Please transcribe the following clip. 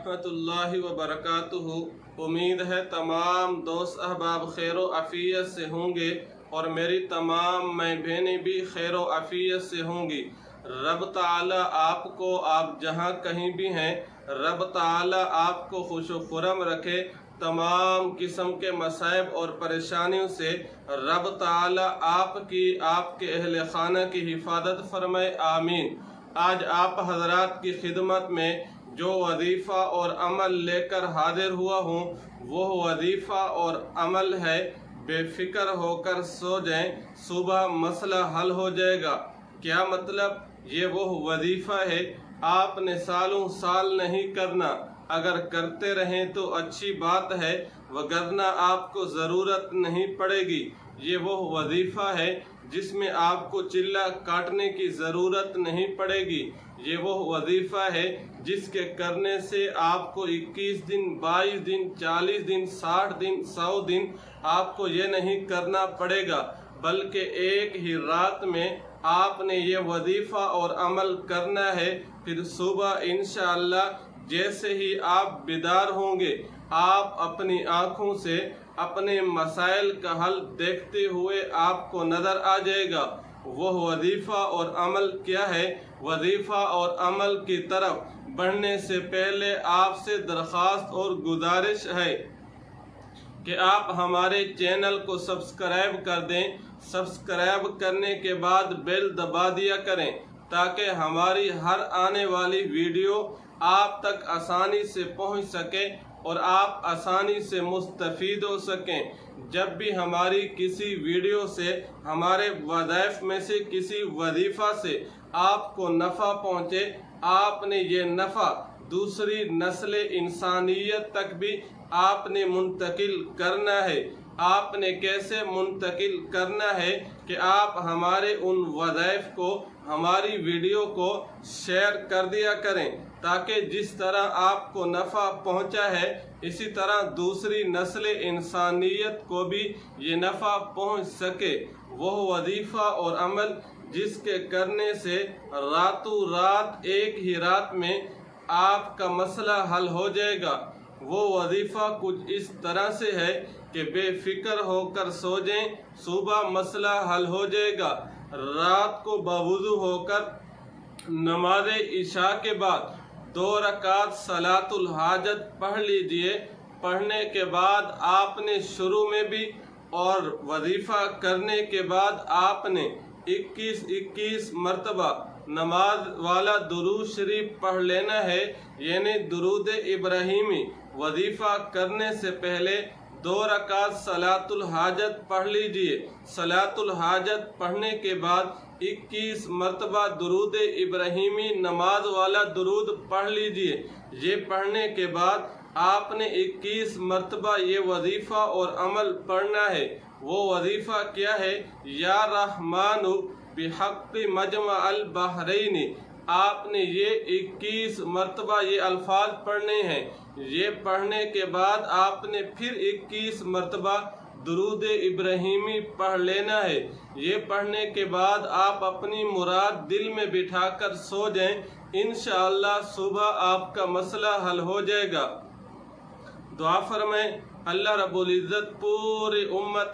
रहमतुल्लाहि व बरकातुहू। उम्मीद है तमाम दोस्त अहबाब खैर व आफियत से होंगे और मेरी तमाम मैं बहनें भी खैर व आफियत से होंगी। रब ताला आपको, आप जहाँ कहीं भी हैं, रब ताला आपको खुश व खुरम रखे। तमाम किस्म के मसाइब और परेशानियों से रब ताला आपकी, आपके अहले खाना की हिफाजत फरमाए, आमीन। आज आप हजरात की खिदमत में जो वजीफ़ा और अमल लेकर हाजिर हुआ हूँ, वो वजीफ़ा और अमल है, बेफिक्र होकर सो जाएं, सुबह मसला हल हो जाएगा। क्या मतलब? ये वो वजीफ़ा है, आपने सालों साल नहीं करना, अगर करते रहें तो अच्छी बात है, वगरना आपको ज़रूरत नहीं पड़ेगी। ये वो वजीफ़ा है जिसमें आपको चिल्ला काटने की ज़रूरत नहीं पड़ेगी। ये वो वजीफ़ा है जिसके करने से आपको 21 दिन, 22 दिन, 40 दिन, 60 दिन, 100 दिन आपको ये नहीं करना पड़ेगा, बल्कि एक ही रात में आपने ये वजीफ़ा और अमल करना है। फिर सुबह इंशाअल्लाह जैसे ही आप बेदार होंगे, आप अपनी आँखों से अपने मसाइल का हल देखते हुए आपको नज़र आ जाएगा। वो वजीफ़ा और अमल क्या है? वजीफ़ा और अमल की तरफ बढ़ने से पहले आपसे दरख्वास्त और गुजारिश है कि आप हमारे चैनल को सब्सक्राइब कर दें। सब्सक्राइब करने के बाद बेल दबा दिया करें ताकि हमारी हर आने वाली वीडियो आप तक आसानी से पहुंच सके और आप आसानी से मुस्तफ़ीद हो सकें। जब भी हमारी किसी वीडियो से, हमारे वज़ाइफ में से किसी वजीफ़ा से आपको नफ़ा पहुँचे, आपने ये नफ़ा दूसरी नस्ल इंसानियत तक भी आपने मुंतकिल करना है। आपने कैसे मुंतकिल करना है कि आप हमारे उन वज़ाइफ को, हमारी वीडियो को शेयर कर दिया करें, ताकि जिस तरह आपको नफ़ा पहुंचा है, इसी तरह दूसरी नस्ल इंसानियत को भी ये नफ़ा पहुंच सके। वो वजीफ़ा और अमल जिसके करने से रातों रात, एक ही रात में आपका मसला हल हो जाएगा। वो वजीफ़ा कुछ इस तरह से है कि बेफिक्र होकर सो जाएं, सुबह मसला हल हो जाएगा। रात को बावुज़ू होकर नमाज इशा के बाद 2 रकात सलातुल हाजत पढ़ लीजिए। पढ़ने के बाद आपने शुरू में भी और वजीफ़ा करने के बाद आपने 21-21 मरतबा नमाज वाला दुरूद शरीफ पढ़ लेना है, यानी दुरूद इब्राहिमी। वजीफ़ा करने से पहले 2 रकात सलातुल हाजत पढ़ लीजिए। सलातुल हाजत पढ़ने के बाद 21 मरतबा दुरूद इब्राहिमी नमाज वाला दुरूद पढ़ लीजिए। ये पढ़ने के बाद आपने 21 मरतबा ये वजीफ़ा और अमल पढ़ना है। वो वजीफ़ा क्या है? या रहमानु बिहक़्क़ि मजमा अल बहरैनी। आपने ये 21 मरतबा ये अल्फाज पढ़ने हैं। ये पढ़ने के बाद आपने फिर 21 मरतबा दुरूद इब्राहिमी पढ़ लेना है। ये पढ़ने के बाद आप अपनी मुराद दिल में बिठाकर सो जाएं। इंशाअल्लाह सुबह आपका मसला हल हो जाएगा। दुआ फरमाएं, अल्लाह रब्बुल इज़्ज़त पूरी उम्मत